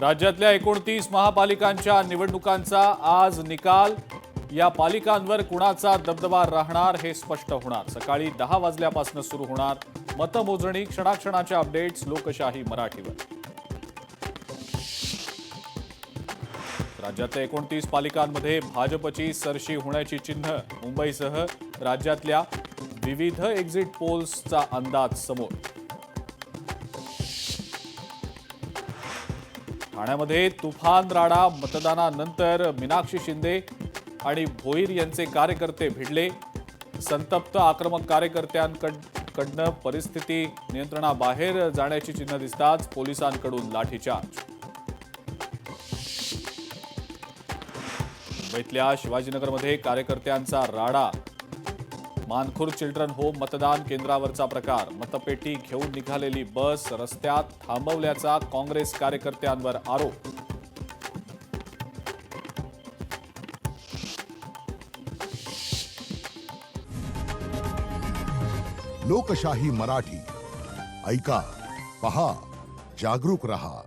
राज्यातल्या 29 महापालिकांच्या निवडणुकांचा आज निकाल। या पालिकांवर कुणाचा दबदबा राहणार हे स्पष्ट होणार। सकाळी 10 वाजल्यापासून सुरू होणार मतमोजणी। क्षणाक्षणाच्या अपडेट्स लोकशाही मराठीवर। राज्यातल्या 29 पालिकांमध्ये भाजपची सरशी होण्याची चिन्ह। मुंबईसह राज्यातल्या विविध एक्झिट पोल्सचा अंदाज समोर। ठाण्यामध्ये तुफान राडा। मतदानानंतर मीनाक्षी शिंदे आणि भोईर यांचे कार्यकर्ते भिडले। संतप्त आक्रमक कार्यकर्त्यांकडनं परिस्थिती नियंत्रणाबाहेर जाण्याची चिन्ह दिसताच पोलिसांकडून लाठीचार्ज। मुंबईतल्या शिवाजीनगरमध्ये कार्यकर्त्यांचा राडा। मानखुर्द चिल्ड्रन होम मतदान केंद्रावरचा प्रकार। मतपेटी घेऊन निघालेली बस रस्त्यात थांबवल्याचा काँग्रेस कार्यकर्त्यांवर आरोप। लोकशाही मराठी ऐका, पहा, जागरूक रहा।